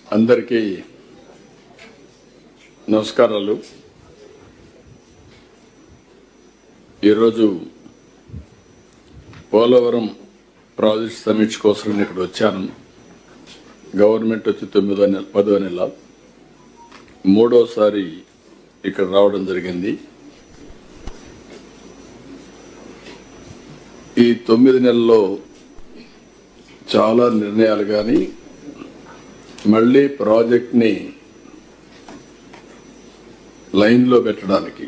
అందరికీ నమస్కారాలు. ఈరోజు పోలవరం ప్రాజెక్ట్ సమీక్ష కోసం నేను ఇక్కడ వచ్చాను. గవర్నమెంట్ వచ్చి 10వ నెల మూడోసారి ఇక్కడ రావడం జరిగింది. ఈ 9 నెలల్లో చాలా నిర్ణయాలు కానీ మళ్ళీ ప్రాజెక్ట్ని లైన్లో పెట్టడానికి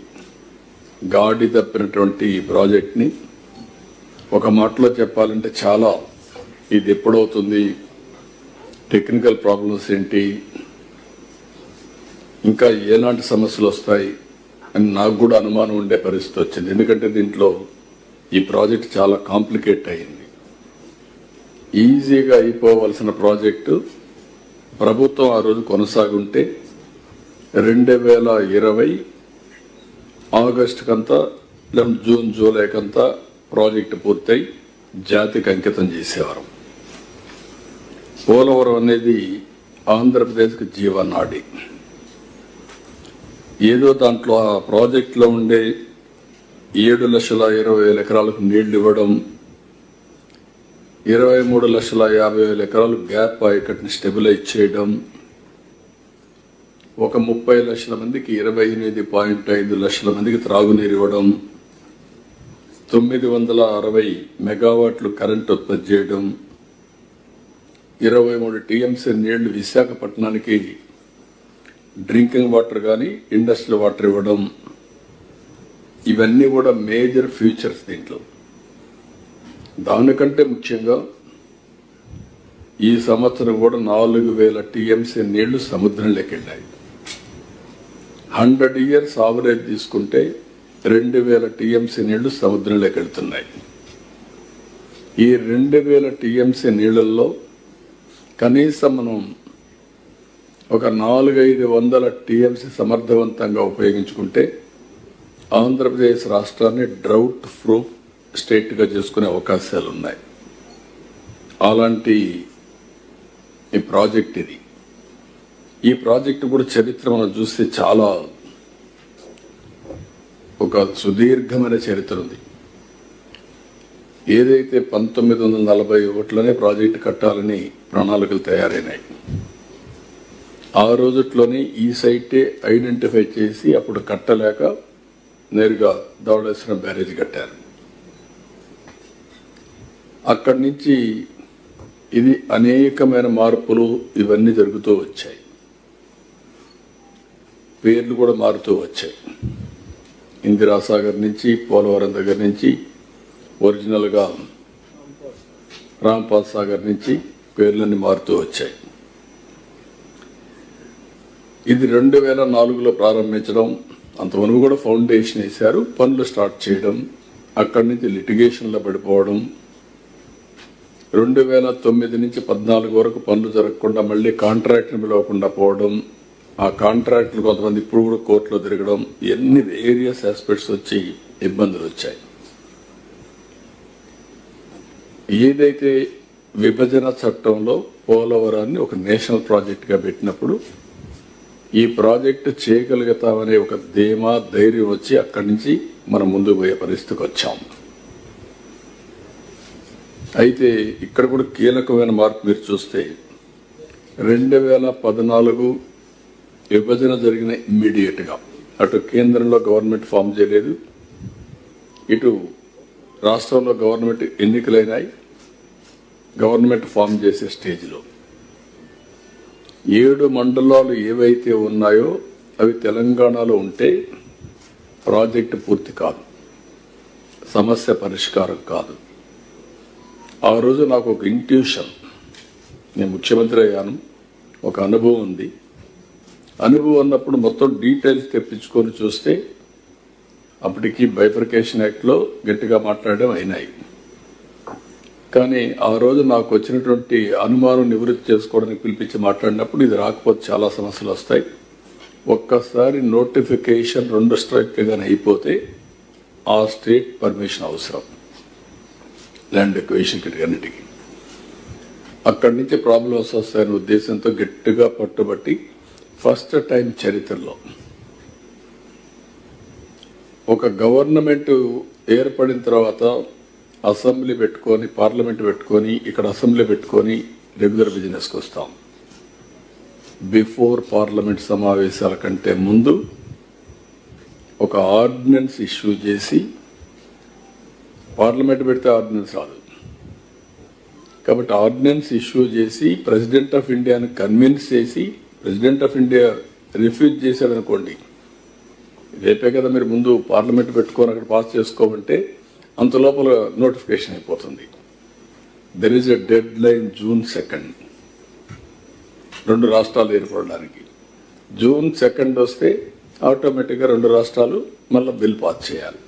గాడి తప్పినటువంటి ఈ ప్రాజెక్ట్ని ఒక మాటలో చెప్పాలంటే చాలా ఇది ఎప్పుడవుతుంది, టెక్నికల్ ప్రాబ్లమ్స్ ఏంటి, ఇంకా ఎలాంటి సమస్యలు వస్తాయి అని నాకు కూడా అనుమానం ఉండే పరిస్థితి వచ్చింది. ఎందుకంటే దీంట్లో ఈ ప్రాజెక్ట్ చాలా కాంప్లికేట్ అయింది. ఈజీగా అయిపోవలసిన ప్రాజెక్టు ప్రభుత్వం ఆ రోజు కొనసాగుంటే 2020 ఆగస్టుకంతా జూన్ జూలైకంతా ప్రాజెక్టు పూర్తయి జాతికి అంకితం చేసేవారు. పోలవరం అనేది ఆంధ్రప్రదేశ్కి జీవనాడి. ఏదో దాంట్లో ఆ ప్రాజెక్టులో ఉండే 7,20,000 ఎకరాలకు నీళ్లు ఇవ్వడం, 23,50,000 ఎకరాలు గ్యాప్ ఆయకట్టుని స్టెబిలైజ్ చేయడం, ఒక 30 లక్షల మందికి 28.5 లక్షల మందికి త్రాగునీరు ఇవ్వడం, 960 మెగావాట్లు కరెంట్ ఉత్పత్తి చేయడం, 23 టీఎంసీ నీళ్లు విశాఖపట్నానికి డ్రింకింగ్ వాటర్ కానీ ఇండస్ట్రియల్ వాటర్ ఇవ్వడం, ఇవన్నీ కూడా మేజర్ ఫ్యూచర్స్ దీంట్లో. దానికంటే ముఖ్యంగా ఈ సంవత్సరం కూడా 4,000 టీఎంసీ నీళ్లు సముద్రంలోకి వెళ్ళాయి. 100 ఇయర్స్ ఆవరేజ్ తీసుకుంటే 2,000 టీఎంసీ నీళ్లు సముద్రంలోకి వెళ్తున్నాయి. ఈ 2,000 టీఎంసీ నీళ్లలో కనీసం మనం ఒక 400-500 టీఎంసీ సమర్థవంతంగా ఉపయోగించుకుంటే ఆంధ్రప్రదేశ్ రాష్ట్రాన్ని డ్రౌట్ ప్రూఫ్ స్టేట్గా చేసుకునే అవకాశాలు ఉన్నాయి. అలాంటి ఈ ప్రాజెక్ట్ ఇది. ఈ ప్రాజెక్టు కూడా చరిత్ర మనం చూస్తే చాలా ఒక సుదీర్ఘమైన చరిత్ర ఉంది. ఏదైతే 1941లోనే ప్రాజెక్టు కట్టాలని ప్రణాళికలు తయారైనాయి, ఆ రోజుట్లోనే ఈ సైటే ఐడెంటిఫై చేసి అప్పుడు కట్టలేక నేరుగా ధవళేశ్వరం బ్యారేజ్ కట్టారు. అక్కడి నుంచి ఇది అనేకమైన మార్పులు ఇవన్నీ జరుగుతూ వచ్చాయి. పేర్లు కూడా మారుతూ వచ్చాయి. ఇందిరాసాగర్ నుంచి పోలవరం దగ్గర నుంచి ఒరిజినల్గా రాంపాల్ సాగర్ నుంచి పేర్లన్నీ మారుతూ వచ్చాయి. ఇది 2004లో ప్రారంభించడం, అంతవరకు కూడా ఫౌండేషన్ వేశారు, పనులు స్టార్ట్ చేయడం, అక్కడి నుంచి లిటిగేషన్లో పడిపోవడం, 2009 నుంచి 14 వరకు పనులు జరగకుండా మళ్ళీ కాంట్రాక్ట్ని పిలవకుండా పోవడం, ఆ కాంట్రాక్టులు కొంతమంది ఇప్పుడు కూడా కోర్టులో తిరగడం, ఎన్ని వేరియస్ ఆస్పెక్ట్స్ వచ్చి ఇబ్బందులు వచ్చాయి. ఏదైతే విభజన చట్టంలో పోలవరాన్ని ఒక నేషనల్ ప్రాజెక్టుగా పెట్టినప్పుడు ఈ ప్రాజెక్టు చేయగలుగుతామనే ఒక ధీమా ధైర్యం వచ్చి అక్కడి నుంచి మనం ముందుకు పోయే పరిస్థితికి వచ్చాం. అయితే ఇక్కడ కూడా కీలకమైన మార్పు మీరు చూస్తే 2014 విభజన జరిగిన ఇమ్మీడియట్గా అటు కేంద్రంలో గవర్నమెంట్ ఫామ్ చేయలేదు, ఇటు రాష్ట్రంలో గవర్నమెంట్ ఎన్నికలైనాయి. గవర్నమెంట్ ఫామ్ చేసే స్టేజ్లో 7 మండలాలు ఏవైతే ఉన్నాయో అవి తెలంగాణలో ఉంటే ప్రాజెక్టు పూర్తి కాదు, సమస్య పరిష్కారం కాదు. ఆ రోజు నాకు ఒక ఇంట్యూషన్, నేను ముఖ్యమంత్రి అయ్యాను, ఒక అనుభవం ఉంది. అనుభవం అన్నప్పుడు మొత్తం డీటెయిల్స్ తెప్పించుకొని చూస్తే అప్పటికి బైఫర్కేషన్ యాక్ట్లో గట్టిగా మాట్లాడడం అయినాయి. కానీ ఆ రోజు నాకు వచ్చినటువంటి అనుమానం నివృత్తి చేసుకోవడానికి పిలిపించి మాట్లాడినప్పుడు ఇది రాకపోతే చాలా సమస్యలు వస్తాయి, ఒక్కసారి నోటిఫికేషన్ 2 స్ట్రైక్గానే అయిపోతే ఆ స్టేట్ పర్మిషన్ అవసరం ల్యాండ్ ఎక్వేషన్ అన్నిటికీ. అక్కడి నుంచి ప్రాబ్లమ్స్ వస్తాయనే ఉద్దేశంతో గట్టిగా పట్టుబట్టి ఫస్ట్ టైం చరిత్రలో ఒక గవర్నమెంట్ ఏర్పడిన తర్వాత అసెంబ్లీ పెట్టుకొని పార్లమెంట్ పెట్టుకొని ఇక్కడ అసెంబ్లీ పెట్టుకొని రెగ్యులర్ బిజినెస్కి వస్తాం. బిఫోర్ పార్లమెంట్ సమావేశాల కంటే ముందు ఒక ఆర్డినెన్స్ ఇష్యూ చేసి, పార్లమెంట్ పెడితే ఆర్డినెన్స్ రాదు కాబట్టి ఆర్డినెన్స్ ఇష్యూ చేసి ప్రెసిడెంట్ ఆఫ్ ఇండియాను కన్విన్స్ చేసి, ప్రెసిడెంట్ ఆఫ్ ఇండియా రిఫ్యూజ్ చేశాడు అనుకోండి, రేపే కదా మీరు ముందు పార్లమెంట్ పెట్టుకొని అక్కడ పాస్ చేసుకోమంటే అంత లోపల నోటిఫికేషన్ అయిపోతుంది. There is a dead line June 2 2 రాష్ట్రాలు ఏర్పడడానికి. June 2 వస్తే ఆటోమేటిక్గా 2 రాష్ట్రాలు మళ్ళీ బిల్ పాస్ చేయాలి,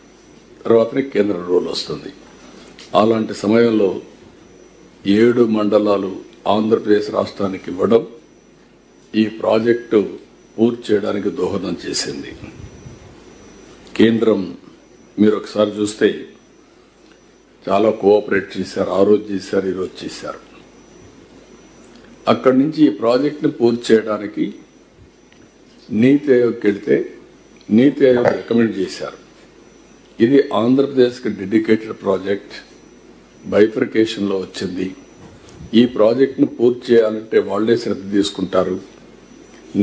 తర్వాతనే కేంద్ర రూల్ వస్తుంది. అలాంటి సమయంలో 7 మండలాలు ఆంధ్రప్రదేశ్ రాష్ట్రానికి ఇవ్వడం ఈ ప్రాజెక్టు పూర్తి చేయడానికి దోహదం చేసింది. కేంద్రం మీరు ఒకసారి చూస్తే చాలా కోఆపరేట్ చేశారు. ఆ రోజు చేశారు, ఈరోజు చేశారు. అక్కడి నుంచి ఈ ప్రాజెక్ట్ని పూర్తి చేయడానికి నీతి ఆయోగ్కి వెళ్తే నీతి ఆయోగ్ రికమెండ్ చేశారు. ఇది ఆంధ్రప్రదేశ్కి డెడికేటెడ్ ప్రాజెక్ట్, బైఫర్కేషన్లో వచ్చింది. ఈ ప్రాజెక్ట్ను పూర్తి చేయాలంటే వాళ్లే శ్రద్ధ తీసుకుంటారు.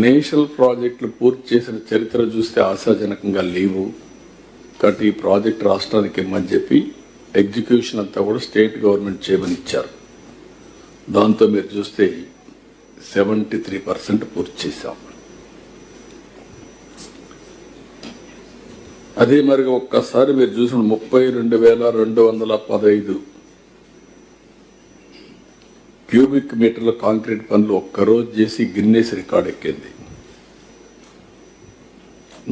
నేషనల్ ప్రాజెక్టులు పూర్తి చేసిన చరిత్ర చూస్తే ఆశాజనకంగా లేవు కాబట్టి ఈ ప్రాజెక్ట్ రాష్ట్రానికి ఇమ్మని చెప్పి ఎగ్జిక్యూషన్ అంతా కూడా స్టేట్ గవర్నమెంట్ చేయమని ఇచ్చారు. దాంతో మీరు చూస్తే 73% పూర్తి చేశాం. అదే మరి ఒక్కసారి మీరు చూసిన 32,215 క్యూబిక్ మీటర్ల కాంక్రీట్ పనులు ఒక్కరోజు చేసి గిన్నెస్ రికార్డ్ ఎక్కింది.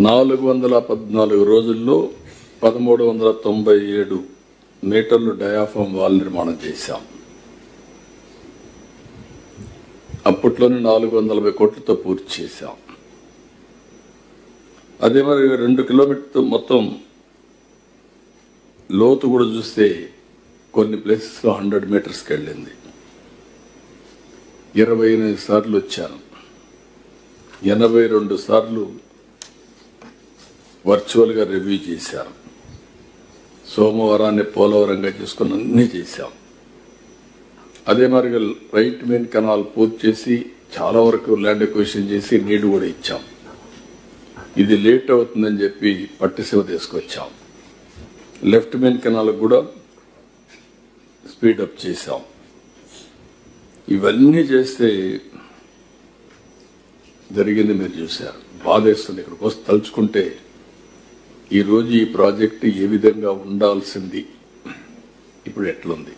414 రోజుల్లో 1397 మీటర్లు డయాఫామ్ వాల్ నిర్మాణం చేశాం. అప్పట్లోనే 440 కోట్లతో పూర్తి చేశాం. అదే మరి 2 కిలోమీటర్లు మొత్తం లోతు కూడా చూస్తే కొన్ని ప్లేసెస్లో 100 మీటర్స్కి వెళ్ళింది. 28 సార్లు వచ్చాను, 82 సార్లు వర్చువల్గా రివ్యూ చేశారు. సోమవారాన్ని పోలవరంగా చేసుకుని అన్నీ చేశాం. అదే మరి రైట్ మెయిన్ కెనాల్ పూర్తి చేసి చాలా వరకు ల్యాండ్ ఎక్విజిషన్ చేసి నీళ్లు కూడా ఇచ్చాం. ఇది లేట్ అవుతుందని చెప్పి పట్టిసీమ తీసుకొచ్చాం. లెఫ్ట్ మెయిన్ కెనాల్ కూడా స్పీడప్ చేశాం. ఇవన్నీ చేస్తే జరిగింది మీరు చూశారు. బాధేస్తుంది. ఇక్కడికి వస్తే తలుచుకుంటే ఈరోజు ఈ ప్రాజెక్టు ఏ విధంగా ఉండాల్సింది ఇప్పుడు ఎట్లుంది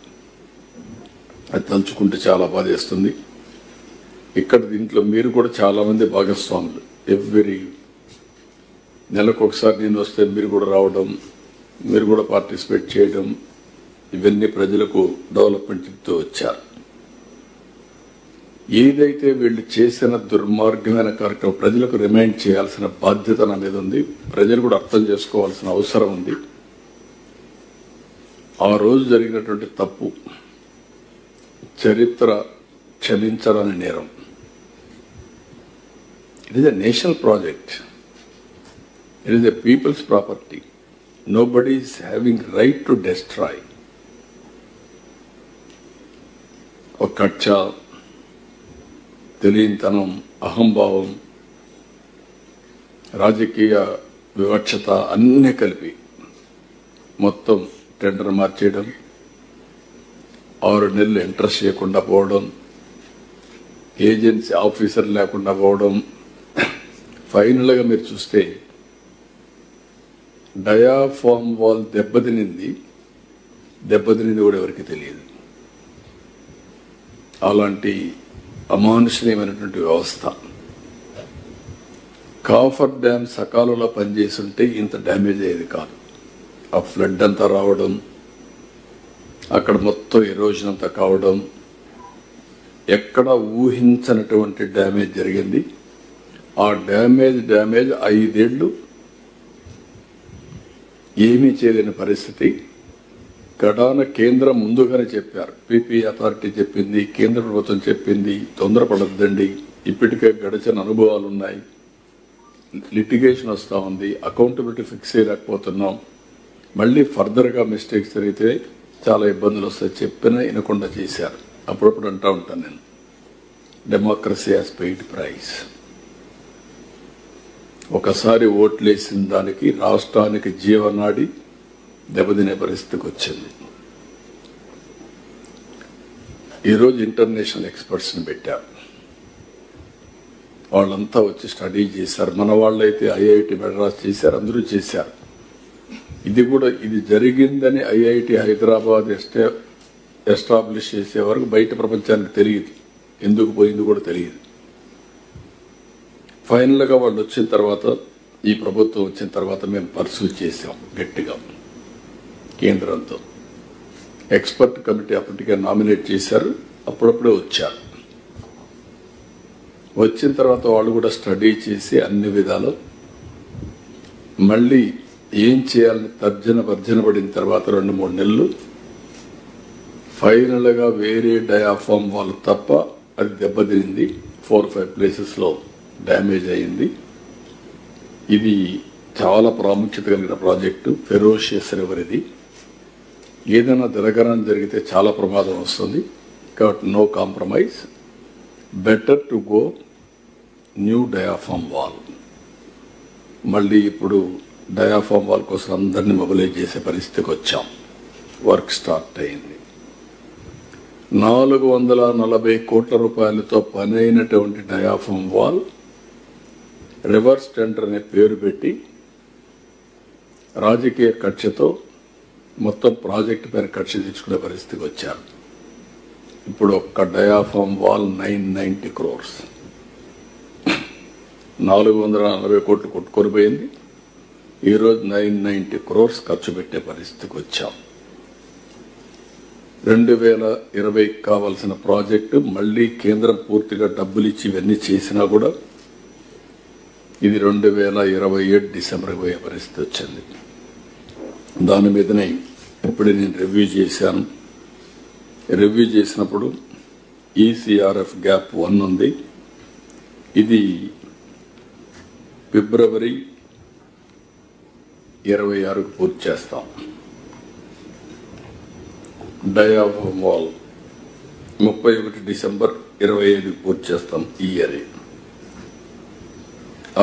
అది తలుచుకుంటే చాలా బాధేస్తుంది. ఇక్కడ దీంట్లో మీరు కూడా చాలా మంది భాగస్వాములు. ఎవ్రీ నెలకు ఒకసారి నేను వస్తే మీరు కూడా రావడం, మీరు కూడా పార్టిసిపేట్ చేయడం, ఇవన్నీ ప్రజలకు డెవలప్మెంట్ చెప్తూ వచ్చారు. ఏదైతే వీళ్ళు చేసిన దుర్మార్గమైన కార్యక్రమం ప్రజలకు రిమైండ్ చేయాల్సిన బాధ్యత నా మీద ఉంది. ప్రజలు కూడా అర్థం చేసుకోవాల్సిన అవసరం ఉంది. ఆ రోజు జరిగినటువంటి తప్పు చరిత్ర క్షమించరాని నేరం. It is a national project. It is a peoples property. Nobody is having right to destroy. ఒక కక్ష, తెలియనితనం, అహంభావం, రాజకీయ వివక్షత అన్నీ కలిపి మొత్తం టెండర్ మార్చేయడం, 6 నెలలు ఇంట్రెస్ట్ చేయకుండా పోవడం, ఏజెన్సీ ఆఫీసర్ లేకుండా పోవడం. ఫైనల్గా మీరు చూస్తే డయాఫామ్ వాల్ దెబ్బతినింది కూడా ఎవరికి తెలియదు. అలాంటి అమానుషణీయమైనటువంటి వ్యవస్థ. కాఫర్ డ్యామ్ సకాలంలో పనిచేస్తుంటే ఇంత డ్యామేజ్ అయ్యేది కాదు. ఆ ఫ్లడ్ అంతా రావడం, అక్కడ మొత్తం ఎరోజన్ అంతా కావడం, ఎక్కడ ఊహించనటువంటి డ్యామేజ్ జరిగింది. ఆ డ్యామేజ్ 5 ఏళ్ళు ఏమీ చేయలేని పరిస్థితి. గడాన కేంద్రం ముందుగానే చెప్పారు. పీపీ అథారిటీ చెప్పింది, కేంద్ర ప్రభుత్వం చెప్పింది, తొందరపడద్దండి, ఇప్పటికే గడిచిన అనుభవాలు ఉన్నాయి, లిటిగేషన్ వస్తూ ఉంది, అకౌంటబిలిటీ ఫిక్స్ చేయలేకపోతున్నాం, మళ్ళీ ఫర్దర్గా మిస్టేక్స్ జరిగితే చాలా ఇబ్బందులు వస్తాయి చెప్పినా వినకుండా చేశారు. అప్పుడప్పుడు అంటూ ఉంటాను నేను, డెమోక్రసీ హాస్ పెయిడ్ ప్రైస్. ఒకసారి ఓట్లేసిన దానికి రాష్ట్రానికి జీవనాడి దెబ్బతినే పరిస్థితికి వచ్చింది. ఈరోజు ఇంటర్నేషనల్ ఎక్స్పర్ట్స్ని పెట్టారు. వాళ్ళంతా వచ్చి స్టడీ చేశారు. మన వాళ్ళైతే ఐఐటి మెడ్రాస్ చేశారు, అందరూ చేశారు. ఇది జరిగిందని ఐఐటి హైదరాబాద్ ఎస్టాబ్లిష్ చేసే వరకు బయట ప్రపంచానికి తెలియదు, ఎందుకు పోయింది కూడా తెలియదు. ఫైనల్గా వాళ్ళు వచ్చిన తర్వాత, ఈ ప్రభుత్వం వచ్చిన తర్వాత మేము పర్సూ చేసాం గట్టిగా కేంద్రంతో. ఎక్స్పర్ట్ కమిటీ అప్పటికే నామినేట్ చేశారు, అప్పుడప్పుడే వచ్చారు. వచ్చిన తర్వాత వాళ్ళు కూడా స్టడీ చేసి అన్ని విధాలు మళ్ళీ ఏం చేయాలని తర్జన పడిన తర్వాత 2-3 నెలలు ఫైనల్గా వేరే డయాఫామ్ వాళ్ళు తప్ప అది దెబ్బతింది. 4-5 ప్లేసెస్లో డ్యామేజ్ అయింది. ఇది చాలా ప్రాముఖ్యత కలిగిన ప్రాజెక్టు, ఫెరోషియస్ రివర్. ఇది ఏదైనా జరగరాని జరిగితే చాలా ప్రమాదం వస్తుంది. కాబట్టి no compromise, better to go new diaphragm wall. మళ్ళీ ఇప్పుడు డయాఫామ్ వాల్ కోసం అందరినీ మొబిలైజ్ చేసే పరిస్థితికి వచ్చాం. వర్క్ స్టార్ట్ అయింది. 440 కోట్ల రూపాయలతో పని అయినటువంటి డయాఫామ్ వాల్ రివర్స్ టెండర్ అనే పేరు పెట్టి రాజకీయ కక్షతో మొత్తం ప్రాజెక్టు పైన కక్ష తెచ్చుకునే పరిస్థితికి వచ్చారు. ఇప్పుడు ఒక్క డయాఫామ్ వాల్ 990 crores, 440 కోట్లు కొట్టుకొని పోయింది. ఈరోజు 990 crores ఖర్చు పెట్టే పరిస్థితికి వచ్చాం. 2020 కావాల్సిన ప్రాజెక్టు మళ్ళీ కేంద్రం పూర్తిగా డబ్బులు ఇచ్చి ఇవన్నీ చేసినా కూడా ఇది 2027 డిసెంబర్కి పోయే పరిస్థితి వచ్చింది. దాని మీదనే ఇప్పుడే నేను రివ్యూ చేశాను. రివ్యూ చేసినప్పుడు ఈసీఆర్ఎఫ్ గ్యాప్ 1 ఉంది. ఇది ఫిబ్రవరి 26కు పూర్తి చేస్తాం. డయాఫామ్ వాల్ 31 డిసెంబర్ 25కి పూర్తి చేస్తాం ఈ ఇయర్.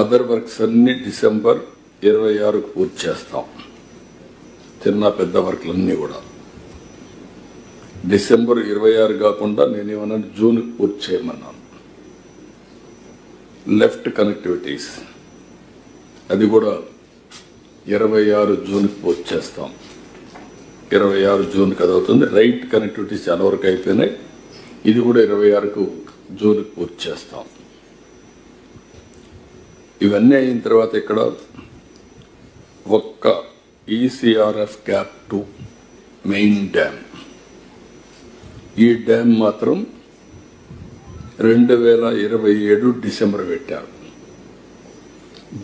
అదర్ వర్క్స్ అన్ని డిసెంబర్ 26కు పూర్తి చేస్తాం. చిన్న పెద్ద వర్క్లన్నీ కూడా డిసెంబర్ 26 కాకుండా నేనేమన్నా జూన్కి పూర్తి చేయమన్నాను. లెఫ్ట్ కనెక్టివిటీస్ అది కూడా 26 జూన్కి పూర్తి చేస్తాం. 26 జూన్కి అది అవుతుంది. రైట్ కనెక్టివిటీస్ చాలా వరకు అయిపోయినాయి. ఇది కూడా 26కు జూన్కి పూర్తి చేస్తాం. ఇవన్నీ అయిన తర్వాత ఇక్కడ ఒక్క ఈసీఆర్ఎఫ్ గ్యాప్ 2 మెయిన్ డ్యామ్, ఈ డ్యామ్ మాత్రం 2027 డిసెంబర్ పెట్టారు.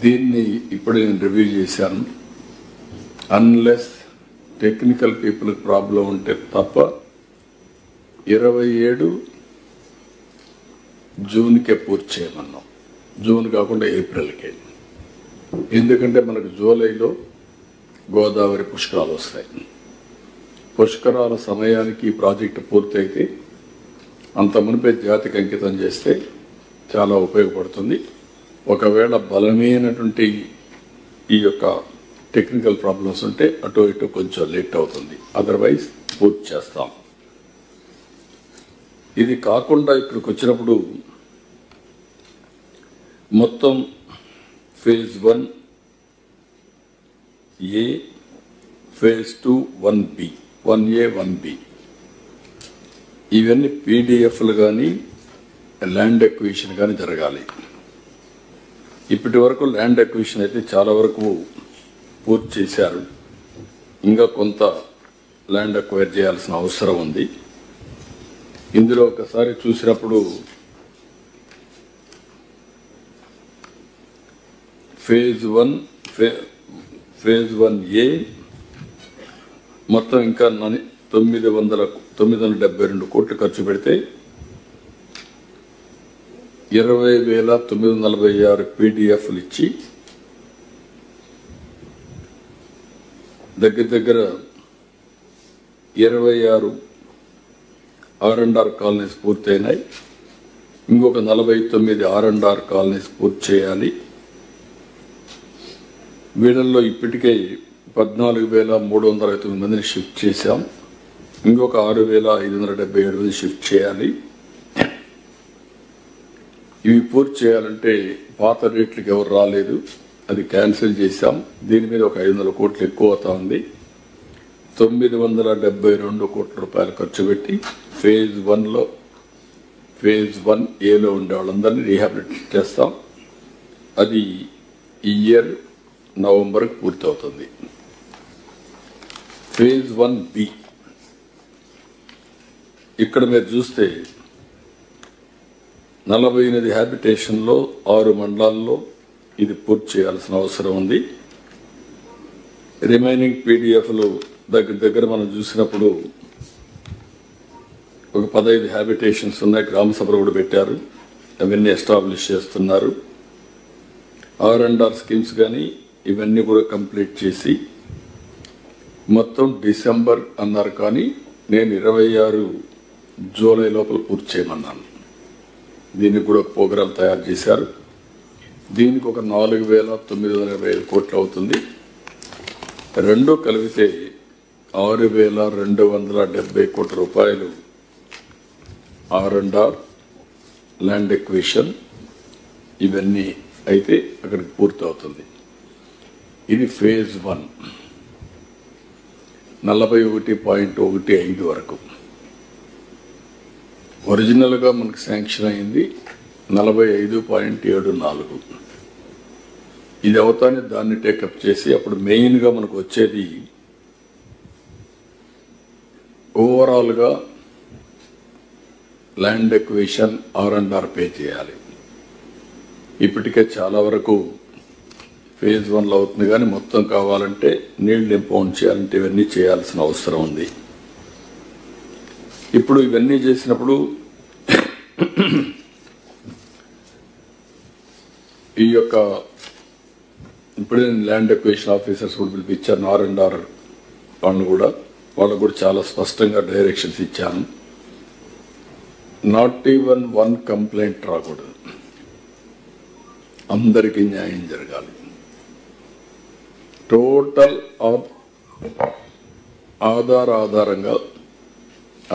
దీన్ని ఇప్పుడు నేను రివ్యూ చేశాను. అన్లెస్ టెక్నికల్ పీపుల్కి ప్రాబ్లం ఉంటే తప్ప 27 జూన్కే పూర్తి చేయమన్నాం. జూన్ కాకుండా ఏప్రిల్కే. ఎందుకంటే మనకు జూలైలో గోదావరి పుష్కరాలు వస్తాయి. పుష్కరాల సమయానికి ఈ ప్రాజెక్టు పూర్తయితే అంత మునిపే జాతికి అంకితం చేస్తే చాలా ఉపయోగపడుతుంది. ఒకవేళ బలమైనటువంటి ఈ యొక్క టెక్నికల్ ప్రాబ్లమ్స్ ఉంటే అటు ఇటు కొంచెం లేట్ అవుతుంది. అదర్వైజ్ పూర్తి చేస్తాం. ఇది కాకుండా ఇక్కడికి వచ్చినప్పుడు మొత్తం phase 1A, phase 2 1B, 1A 1B ఇవన్నీ పీడిఎఫ్లు కానీ ల్యాండ్ ఎక్విజిషన్ కానీ జరగాలి. ఇప్పటి వరకు ల్యాండ్ ఎక్విజిషన్ అయితే చాలా వరకు పూర్తి చేశారు. ఇంకా కొంత ల్యాండ్ అక్వైర్ చేయాల్సిన అవసరం ఉంది. ఇందులో ఒకసారి చూసినప్పుడు ఫేజ్ 1A మొత్తం ఇంకా 972 కోట్లు ఖర్చు పెడితే 20,946 పీడిఎఫ్లు ఇచ్చి దగ్గర 26 R&R కాలనీస్ పూర్తయినాయి. ఇంకొక 49 R&R కాలనీస్ పూర్తి చేయాలి. వీళ్ళల్లో ఇప్పటికే 14,359 మందిని షిఫ్ట్ చేశాం. ఇంకొక 6,577 మంది షిఫ్ట్ చేయాలి. ఇవి పూర్తి చేయాలంటే పాత రేట్లకు ఎవరు రాలేదు, అది క్యాన్సిల్ చేశాం. దీని మీద ఒక 500 కోట్లు ఎక్కువ అవుతా ఉంది. 972 కోట్ల రూపాయలు ఖర్చు పెట్టి ఫేజ్ 1A ఉండే వాళ్ళందరినీ రీహాబిలిటేట్ చేస్తాం. అది ఈ ఇయర్ నవంబర్కి పూర్తవుతుంది. ఫేజ్ 1B ఇక్కడ మీరు చూస్తే 48 హ్యాబిటేషన్లో 6 మండలాల్లో ఇది పూర్తి చేయాల్సిన అవసరం ఉంది. రిమైనింగ్ పీడిఎఫ్లు దగ్గర మనం చూసినప్పుడు ఒక 15 హ్యాబిటేషన్స్ ఉన్నాయి. గ్రామ సభలు కూడా పెట్టారు, అవన్నీ ఎస్టాబ్లిష్ చేస్తున్నారు. R&R స్కీమ్స్ కానీ ఇవన్నీ కూడా కంప్లీట్ చేసి మొత్తం డిసెంబర్ అన్నారు, కానీ నేను 26 జూలై లోపల పూర్తి చేయమన్నాను. దీనికి కూడా ఒక ప్రోగ్రాం తయారు చేశారు. దీనికి ఒక 4,925 కోట్లు అవుతుంది. రెండు కలిపితే 6,270 కోట్ల రూపాయలు R&R, ల్యాండ్ ఎక్విజిషన్ ఇవన్నీ అయితే అక్కడికి పూర్తి అవుతుంది. ఇది ఫేజ్ 1 41.15 వరకు. ఒరిజినల్గా మనకు శాంక్షన్ అయింది 45.74. ఇది అవుతానే దాన్ని టేకప్ చేసి అప్పుడు మెయిన్గా మనకు వచ్చేది ఓవరాల్గా ల్యాండ్ ఎక్విజిషన్ R&R పే చేయాలి. ఇప్పటికే చాలా వరకు ఫేజ్ 1లో అవుతుంది, కానీ మొత్తం కావాలంటే నీళ్లు ఇంపౌండ్ చేయాలంటే ఇవన్నీ చేయాల్సిన అవసరం ఉంది. ఇప్పుడు ఇవన్నీ చేసినప్పుడు ఈ యొక్క ఇప్పుడే ల్యాండ్ ఎక్విజిషన్ ఆఫీసర్స్ కూడా పిలిపించాను. R&R వాళ్ళకు కూడా చాలా స్పష్టంగా డైరెక్షన్స్ ఇచ్చాను. నాట్ ఈవెన్ 1 కంప్లైంట్ రాకూడదు, అందరికీ న్యాయం జరగాలి. టోటల్ ఆధారంగా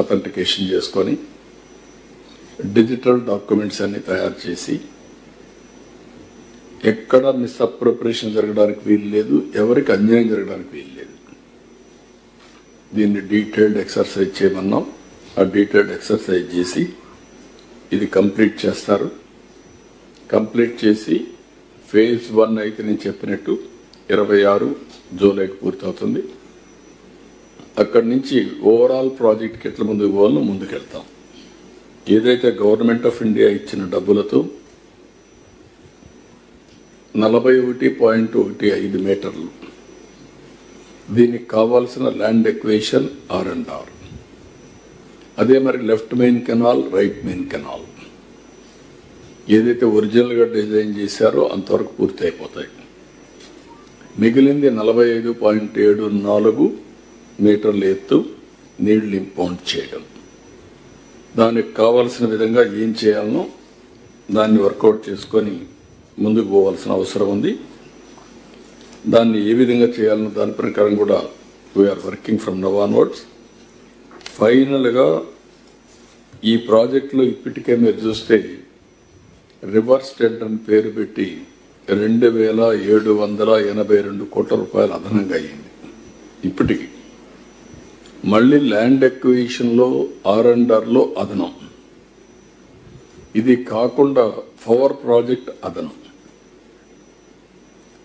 అథెంటికేషన్ చేసుకొని డిజిటల్ డాక్యుమెంట్స్ అన్ని తయారు చేసి ఎక్కడ మిస్అప్రోప్రియేషన్ జరగడానికి వీలు లేదు, ఎవరికి అన్యాయం జరగడానికి వీలు లేదు. దీన్ని డీటెయిల్డ్ ఎక్సర్సైజ్ చేయమన్నాం. ఆ డీటెయిల్డ్ ఎక్సర్సైజ్ చేసి ఇది కంప్లీట్ చేస్తారు. కంప్లీట్ చేసి ఫేజ్ 1 అయితే నేను చెప్పినట్టు 26 జూలైకి పూర్తవుతుంది. అక్కడి నుంచి ఓవరాల్ ప్రాజెక్ట్కి ఎట్లా ముందుకు పోవాలో ముందుకెళ్తాం. ఏదైతే గవర్నమెంట్ ఆఫ్ ఇండియా ఇచ్చిన డబ్బులతో 41.15 మీటర్లు దీనికి కావాల్సిన ల్యాండ్ ఎక్విజిషన్ R&R, అదే మరి left main canal, right main canal ఏదైతే ఒరిజినల్గా డిజైన్ చేశారో అంతవరకు పూర్తి అయిపోతాయి. మిగిలింది 45.74 మీటర్ల ఎత్తు నీళ్లు ఇంపౌండ్ చేయడం. దానికి కావాల్సిన విధంగా ఏం చేయాలనో దాన్ని వర్కౌట్ చేసుకొని ముందుకు పోవాల్సిన అవసరం ఉంది. దాన్ని ఏ విధంగా చేయాలనో దాని ప్రకారం కూడా we're working from now onwards. ఫైనల్గా ఈ ప్రాజెక్టులో ఇప్పటికే మీరు చూస్తే రివర్స్ టెండర్ పేరు పెట్టి 2,782 కోట్ల రూపాయలు అదనంగా అయ్యింది. ఇప్పటికి మళ్ళీ ల్యాండ్ ఎక్విజిషన్లో R&Rలో అదనం, ఇది కాకుండా పవర్ ప్రాజెక్ట్ అదనం.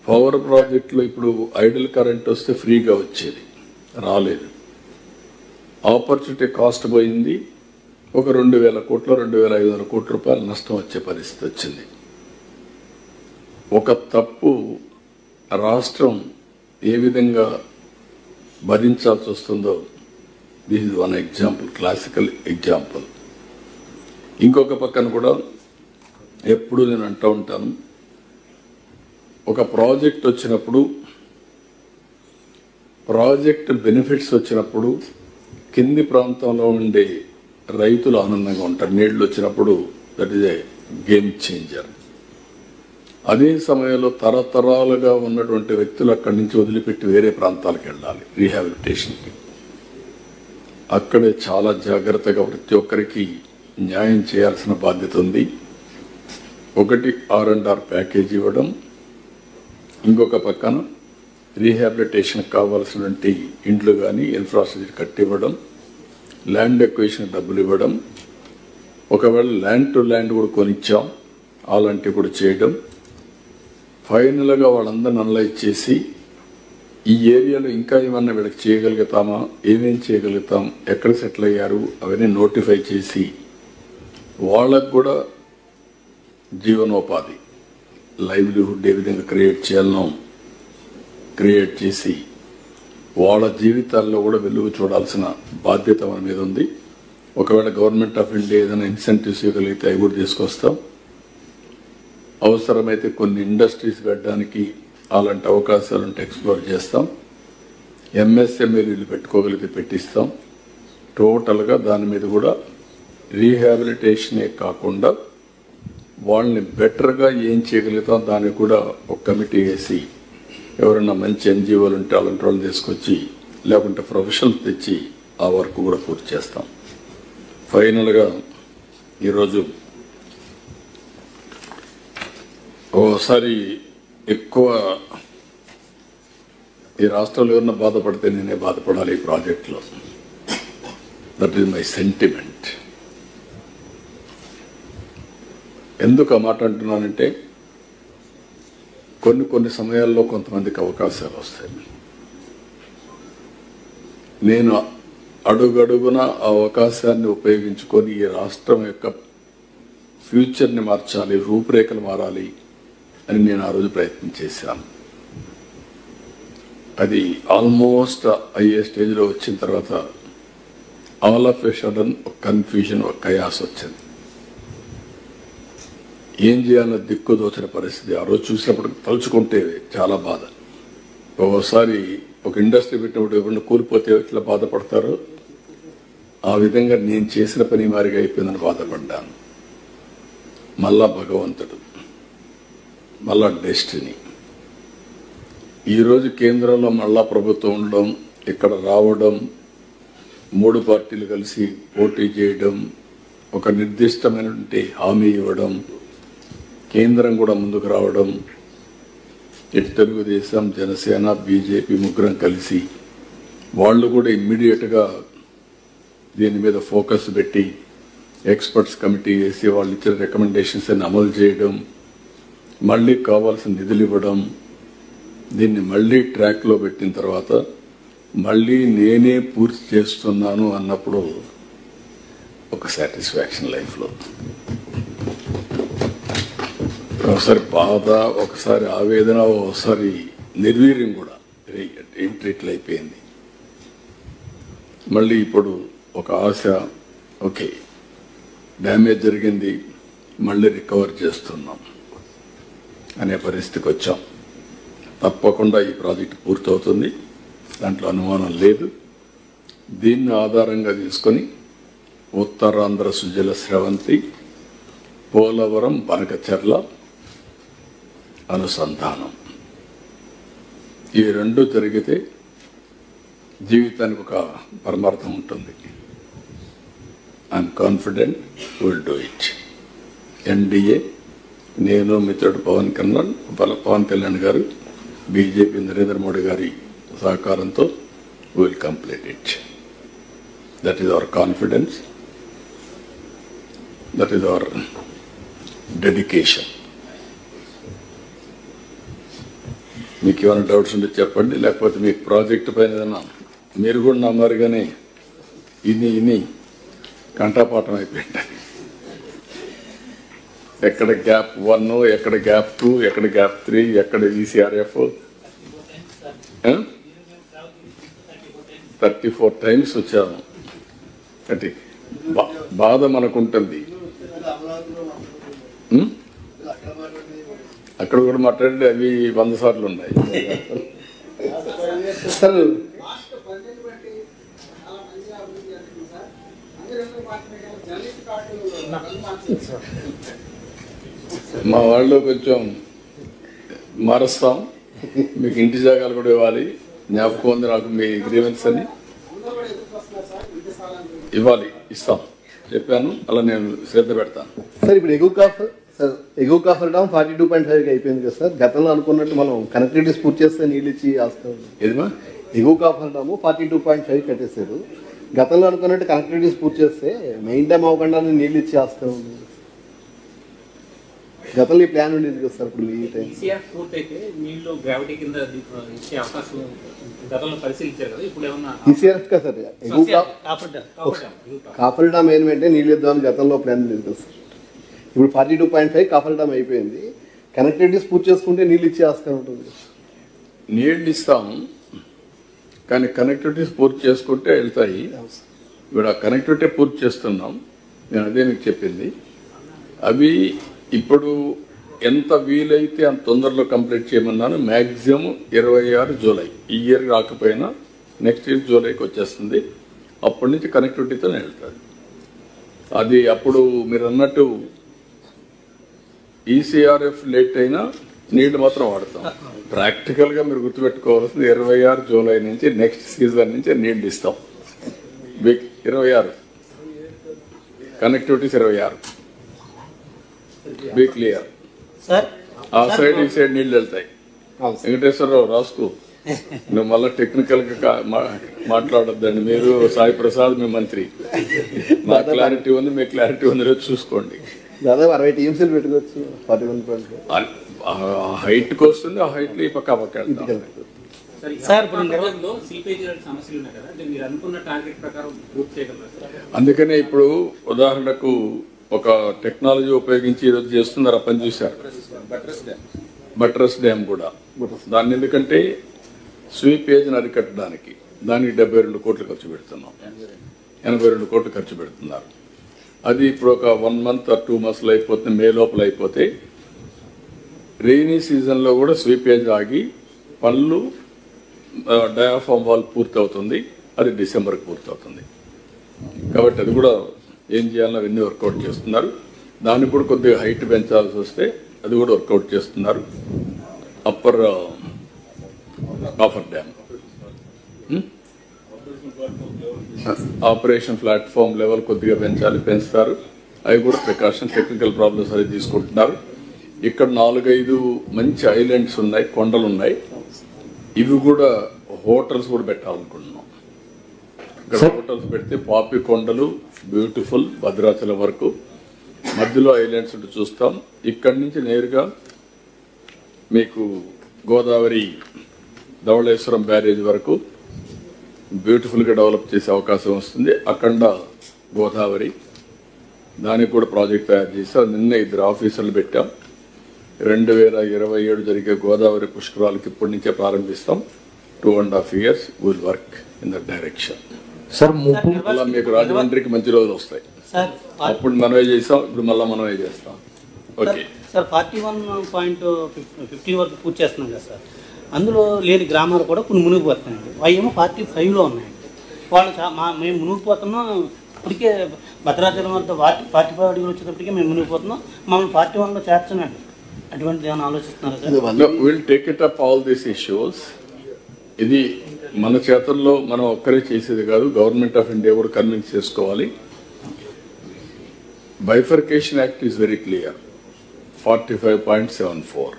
పవర్ ప్రాజెక్టులో ఇప్పుడు ఐడల్ కరెంట్ వస్తే ఫ్రీగా వచ్చేది, రాలేదు. ఆపర్చునిటీ కాస్ట్ పోయింది. ఒక 2,000 కోట్లు 2,500 కోట్ల రూపాయలు నష్టం వచ్చే పరిస్థితి వచ్చింది. ఒక తప్పు రాష్ట్రం ఏ విధంగా భరించాల్సి వస్తుందో this is one example, classical example. ఇంకొక పక్కన కూడా ఎప్పుడు నేను అంటూ ఉంటాను, ఒక ప్రాజెక్ట్ వచ్చినప్పుడు, ప్రాజెక్ట్ బెనిఫిట్స్ వచ్చినప్పుడు కింది ప్రాంతంలో ఉండే రైతులు ఆనందంగా ఉంటారు. నీళ్లు వచ్చినప్పుడు that is a game changer. అదే సమయంలో తరతరాలుగా ఉన్నటువంటి వ్యక్తులు అక్కడి నుంచి వదిలిపెట్టి వేరే ప్రాంతాలకు వెళ్ళాలి రీహాబిలిటేషన్కి. అక్కడే చాలా జాగ్రత్తగా ప్రతి ఒక్కరికి న్యాయం చేయాల్సిన బాధ్యత ఉంది. ఒకటి R&R ప్యాకేజ్ ఇవ్వడం, ఇంకొక పక్కన రీహాబిలిటేషన్ కావాల్సినటువంటి ఇండ్లు కానీ ఇన్ఫ్రాస్ట్రక్చర్ కట్టివ్వడం, ల్యాండ్ ఎక్విజిషన్ డబ్బులు ఇవ్వడం, ఒకవేళ ల్యాండ్ టు ల్యాండ్ కూడా కొనిచ్చాం అలాంటివి కూడా చేయడం. ఫైనల్గా వాళ్ళందరిని అనలైజ్ చేసి ఈ ఏరియాలో ఇంకా ఏమన్నా వీళ్ళకి చేయగలుగుతామా, ఏమేం చేయగలుగుతాం, ఎక్కడ సెటిల్ అయ్యారు అవన్నీ నోటిఫై చేసి వాళ్ళకు కూడా జీవనోపాధి లైవ్లీహుడ్ ఏ విధంగా క్రియేట్ చేయాలనో క్రియేట్ చేసి వాళ్ళ జీవితాల్లో కూడా వెలుగు చూడాల్సిన బాధ్యత మన మీద ఉంది. ఒకవేళ గవర్నమెంట్ ఆఫ్ ఇండియా ఏదైనా ఇన్సెంటివ్స్ ఇవ్వగలిగితే అవి కూడా తీసుకొస్తాం. అవసరమైతే కొన్ని ఇండస్ట్రీస్ పెట్టడానికి అలాంటి అవకాశాలను ఎక్స్ప్లోర్ చేస్తాం. MSMEలు పెట్టుకోగలిగితే పెట్టిస్తాం. టోటల్గా దాని మీద కూడా రీహాబిలిటేషనే కాకుండా వాళ్ళని బెటర్గా ఏం చేయగలుగుతాం దానికి కూడా ఒక కమిటీ వేసి ఎవరైనా మంచి NGOలు ఉంటే అలాంటి వాళ్ళు తీసుకొచ్చి లేకుంటే ప్రొఫెషనల్స్ తెచ్చి ఆ వర్క్ కూడా పూర్తి చేస్తాం. ఫైనల్గా ఈరోజు ఓసారి ఎక్కువ ఈ రాష్ట్రంలో ఎవరన్నా బాధపడితే నేనే బాధపడాలి ఈ ప్రాజెక్టులో. That is my sentiment. ఎందుకు ఆ మాట అంటున్నానంటే కొన్ని సమయాల్లో కొంతమందికి అవకాశాలు వస్తాయి. నేను అడుగడుగున ఆ అవకాశాన్ని ఉపయోగించుకొని ఈ రాష్ట్రం యొక్క ఫ్యూచర్ని మార్చాలి, రూపురేఖలు మారాలి అని నేను ఆ రోజు ప్రయత్నం చేశాను. అది ఆల్మోస్ట్ అయ్యే స్టేజ్లో వచ్చిన తర్వాత ఆల్ ఆఫ్ ఎ సడన్ ఒక కన్ఫ్యూజన్, ఒక కయాస్ వచ్చింది. ఏం చేయాలో దిక్కుదోచిన పరిస్థితి. ఆ రోజు చూసినప్పుడు తలుచుకుంటే చాలా బాధ. ఒకసారి ఒక ఇండస్ట్రీ పెట్టినప్పుడు ఎవరిని కూలిపోతే ఎట్లా బాధపడతారో ఆ విధంగా నేను చేసిన పని మారిగా అయిపోయిందని బాధపడ్డాను. మళ్ళా భగవంతుడు, మళ్ళా డెస్టినీ. ఈరోజు కేంద్రంలో మళ్ళా ప్రభుత్వం ఉండడం, ఇక్కడ రావడం, 3 పార్టీలు కలిసి పోటీ చేయడం, ఒక నిర్దిష్టమైనటువంటి హామీ ఇవ్వడం, కేంద్రం కూడా ముందుకు రావడం, ఇటు తెలుగుదేశం, జనసేన, BJP ముగ్గురం కలిసి వాళ్ళు కూడా ఇమ్మీడియట్గా దీని మీద ఫోకస్ పెట్టి ఎక్స్పర్ట్స్ కమిటీ వేసి వాళ్ళు ఇచ్చిన రికమెండేషన్స్ అన్ని అమలు చేయడం, మళ్ళీ కావాల్సిన నిధులు ఇవ్వడం, దీన్ని మళ్ళీ ట్రాక్లో పెట్టిన తర్వాత మళ్ళీ నేనే పూర్తి చేస్తున్నాను అన్నప్పుడు ఒక సాటిస్ఫాక్షన్ లైఫ్లో. ఒకసారి బాధ, ఒకసారి ఆవేదన, ఒకసారి నిర్వీర్యం కూడా. ఏంటి ఇట్లా అయిపోయింది. మళ్ళీ ఇప్పుడు ఒక ఆశ, ఓకే డ్యామేజ్ జరిగింది, మళ్ళీ రికవర్ చేస్తున్నాం అనే పరిస్థితికి వచ్చాం. తప్పకుండా ఈ ప్రాజెక్టు పూర్తవుతుంది, దాంట్లో అనుమానం లేదు. దీన్ని ఆధారంగా తీసుకొని ఉత్తరాంధ్ర సుజల స్రవంతి, పోలవరం, బనకచెర్ల అనుసంధానం, ఈ 2 జరిగితే జీవితానికి ఒక పరమార్థం ఉంటుంది. I'm confident will do it. NDA, నేను మిత్రుడు పవన్ కళ్యాణ్ గారు, BJP నరేంద్ర మోడీ గారి సహకారంతో will complete it. That is our confidence, that is our dedication. మీకు ఏమైనా డౌట్స్ ఉంటే చెప్పండి, లేకపోతే మీకు ప్రాజెక్టు పైన ఏదైనా మీరు కూడా నా మారిగానే ఇని కంఠపాఠం అయిపోయింది. ఎక్కడ గ్యాప్ 1, ఎక్కడ గ్యాప్ 2, ఎక్కడ గ్యాప్ 3, ఎక్కడ ECRF. 34 times వచ్చాను. అంటే బాధ మనకుంటుంది. అక్కడ కూడా మాట్లాడి అవి 100 సార్లు ఉన్నాయి. మా వాళ్ళు కొంచెం మారుస్తాం, మీకు ఇంటి జాగాలు కూడా ఇవ్వాలి. జ్ఞాపకం ఉంది నాకు మీ గ్రీవెన్స్ అని ఇవ్వాలి, ఇస్తాం చెప్పాను. అలా నేను శ్రద్ధ పెడతాను. సార్ ఇప్పుడు ఎగువ కాఫర్ డామ్ 42.5 అయిపోయింది కదా సార్. గతంలో అనుకున్నట్టు మనం కనెక్టివిటీస్ పూర్తి చేస్తే నీళ్ళు ఇచ్చి ఆస్కారం. ఏదిమా ఎగువ కాఫర్ డాము 42.5 కట్టేశారు. గతంలో అనుకున్నట్టు కనెక్టివిటీస్ పూర్తి చేస్తే మెయిన్ డ్యామ్ అవ్వకుండా నీళ్ళు ఇచ్చి ఆస్కారం ఉంది. గతంలో ఈ ప్లాన్ ఉండేది కదా సార్. ఇప్పుడు ఈ టైం పూర్తయితే నీళ్ళు గ్రావిటీ కింద ఇచ్చే అవకాశం గతంలో పరిశీలించారు కదా, ఇప్పుడు ఏమన్నా ఈసీఆర్ఎఫ్ కదా సార్. కాఫర్ డామ్ ఏంటంటే నీళ్ళు ఇద్దామని గతంలో ప్లాన్ లేదు కదా సార్. ఇప్పుడు 42.5 కాఫర్ డామ్ అయిపోయింది. కనెక్టివిటీస్ పూర్తి చేసుకుంటే నీళ్ళు ఇచ్చే ఆస్కారం ఉంటుంది. నీళ్ళు ఇస్తాం, కానీ కనెక్టివిటీస్ పూర్తి చేసుకుంటే వెళ్తాయి. ఇప్పుడు ఆ కనెక్టివిటీ పూర్తి చేస్తున్నాం. నేను అదే మీకు చెప్పింది. అవి ఇప్పుడు ఎంత వీలైతే అంత తొందరలో కంప్లీట్ చేయమన్నాను. మ్యాక్సిమం 26 జూలై, ఈ ఇయర్ రాకపోయినా నెక్స్ట్ ఇయర్ జూలైకి వచ్చేస్తుంది. అప్పటి నుంచి కనెక్టివిటీతోనే వెళ్తుంది. అది అప్పుడు మీరు అన్నట్టు ఈసీఆర్ఎఫ్ లేట్ అయినా నీళ్లు మాత్రం వాడతాం. ప్రాక్టికల్గా మీరు గుర్తుపెట్టుకోవాల్సింది 26 జూలై నుంచి నెక్స్ట్ సీజన్ నుంచి నీళ్లు ఇస్తాం. 26 కనెక్టివిటీస్ 26 బీ క్లియర్. ఆ సైడ్ ఈ సైడ్ నీళ్లు వెళ్తాయి. వెంకటేశ్వరరావు రాసుకో, నువ్వు మళ్ళీ టెక్నికల్గా మాట్లాడొద్దండి. మీరు సాయి ప్రసాద్ మీ మంత్రి, నా క్లారిటీ ఉంది, మీ క్లారిటీ ఉంది, రోజు చూసుకోండి. దాదాపు 60 టీమ్స్ పెట్టుకోవచ్చు. 41 హైట్కి వస్తుంది. ఆ హైట్లో ఈ పక్క పక్క వెళ్తాం. అందుకనే ఇప్పుడు ఉదాహరణకు ఒక టెక్నాలజీ ఉపయోగించి ఈరోజు చేస్తున్నారు, పని చూశారు. బట్రస్ డ్యామ్ కూడా దాన్ని ఎందుకంటే స్వీపేజ్ని అరికట్టడానికి దానికి 72 కోట్లు ఖర్చు పెడుతున్నాం. 82 కోట్లు ఖర్చు పెడుతున్నారు. అది ఇప్పుడు ఒక 1 month or 2 months అయిపోతుంది. మే లోపల అయిపోతే రెయినీ సీజన్లో కూడా స్వీపేజ్ ఆగి పనులు డయాఫామ్ వాల్ పూర్తవుతుంది. అది డిసెంబర్కి పూర్తవుతుంది. కాబట్టి అది కూడా ఏం చేయాలో అవన్నీ వర్కౌట్ చేస్తున్నారు. దానికి కూడా కొద్దిగా హైట్ పెంచాల్సి వస్తే అది కూడా వర్కౌట్ చేస్తున్నారు. Upper coffer dam operation platform level కొద్దిగా పెంచుతారు. అవి కూడా ప్రికాషన్ టెక్నికల్ ప్రాబ్లమ్స్ అది తీసుకుంటున్నారు. ఇక్కడ 4-5 మంచి ఐలాండ్స్ ఉన్నాయి, కొండలు ఉన్నాయి. ఇవి కూడా హోటల్స్ కూడా పెట్టాలనుకుంటున్నాం. ఇక్కడ హోటల్స్ పెడితే పాపి కొండలు బ్యూటిఫుల్ భద్రాచలం వరకు మధ్యలో ఐలాండ్స్ చూస్తాం. ఇక్కడి నుంచి నేరుగా మీకు గోదావరి ధవళేశ్వరం బ్యారేజ్ వరకు బ్యూటిఫుల్గా డెవలప్ చేసే అవకాశం వస్తుంది. అఖండ గోదావరి దానికి కూడా ప్రాజెక్ట్ తయారు చేసాం. నిన్న 2 ఆఫీసర్లు పెట్టాం. 2027 జరిగే గోదావరి పుష్కరాలకు ఇప్పటి నుంచే ప్రారంభిస్తాం. 2.5 years will work in that direction. అలా మీకు రాజమండ్రికి మంచి రోజులు వస్తాయి. అప్పుడు మనమే చేసాం, ఇప్పుడు మళ్ళీ మనమే చేస్తాం. ఓకే సార్, 41.50 వరకు పూర్తి చేస్తున్నాం కదా సార్. అందులో లేని గ్రామాలు కూడా కొన్ని మునిగిపోతున్నాయండి. అవి ఏమో 45లో ఉన్నాయండి. వాళ్ళు మేము మునిగిపోతున్నాం. ఇప్పటికే భద్రాచలం వద్ద 45 అడుగులు వచ్చేటప్పటికే మేము మునిగిపోతున్నాం. మమ్మల్ని 41లో చేర్చనండి. అటువంటిది ఏమైనా ఆలోచిస్తున్నారా sir? Will take it up all these issues. ఇది మన చేతుల్లో మనం ఒక్కరే చేసేది కాదు. గవర్నమెంట్ ఆఫ్ ఇండియా కూడా కన్విన్స్ చేసుకోవాలి. Bifurcation act is very clear. 45.74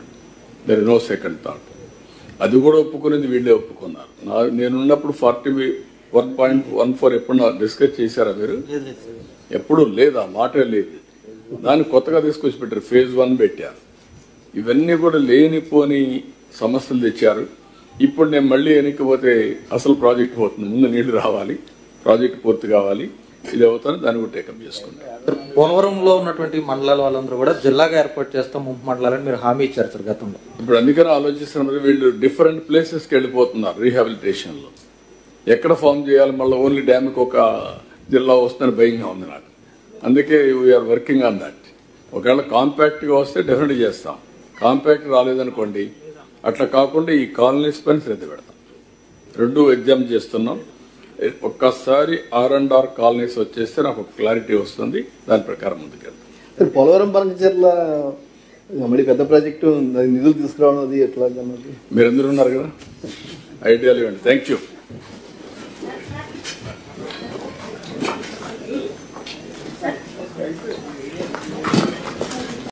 there is no second thought. అది కూడా ఒప్పుకునేది వీళ్ళే ఒప్పుకున్నారు. నేనున్నప్పుడు 41.14 ఎప్పుడు డిస్కస్ చేశారా మీరు? ఎప్పుడు లేదు, ఆ మాటే లేదు. దాన్ని కొత్తగా తీసుకొచ్చి పెట్టారు. phase 1 పెట్టారు. ఇవన్నీ కూడా లేనిపోని సమస్యలు తెచ్చారు. ఇప్పుడు నేను మళ్ళీ వెనక్కిపోతే అసలు ప్రాజెక్ట్ పోతుంది. ముందు నీళ్లు రావాలి, ప్రాజెక్ట్ పూర్తి కావాలి. ఇది అవుతాను, దాన్ని కూడా టేకప్ చేసుకుంటారు. పోలవరంలో ఉన్నటువంటి మండలాల వాళ్ళందరూ కూడా జిల్లాగా ఏర్పాటు చేస్తాం ముంపు మండలాలని మీరు హామీ ఇచ్చారు సార్ గతంలో. ఇప్పుడు అందుకని ఆలోచిస్తున్నారు. వీళ్ళు డిఫరెంట్ ప్లేసెస్కి వెళ్ళిపోతున్నారు రీహాబిలిటేషన్లో. ఎక్కడ ఫామ్ చేయాలి, మళ్ళీ ఓన్లీ డ్యామ్కి ఒక జిల్లా వస్తుందని భయంగా ఉంది నాకు. అందుకే వీఆర్ వర్కింగ్ ఆన్ దట్. ఒకవేళ కాంపాక్ట్గా వస్తే డెఫినెట్గా చేస్తాం. కాంపాక్ట్ రాలేదనుకోండి, అట్లా కాకుండా ఈ కాలనీస్ పని శ్రద్ధ పెడతాం. 2 ఎగ్జామ్ చేస్తున్నాం. ఒక్కసారి R&R కాలనీస్ వచ్చేస్తే నాకు ఒక క్లారిటీ వస్తుంది, దాని ప్రకారం ముందుకెళ్తాం. పోలవరం బంకచెర్ల మళ్ళీ పెద్ద ప్రాజెక్టు నిధులు తీసుకురావడం అది ఎట్లా అన్నది మీరందరూ ఉన్నారు కదా, ఐడియాలు ఇవ్వండి. Thank you.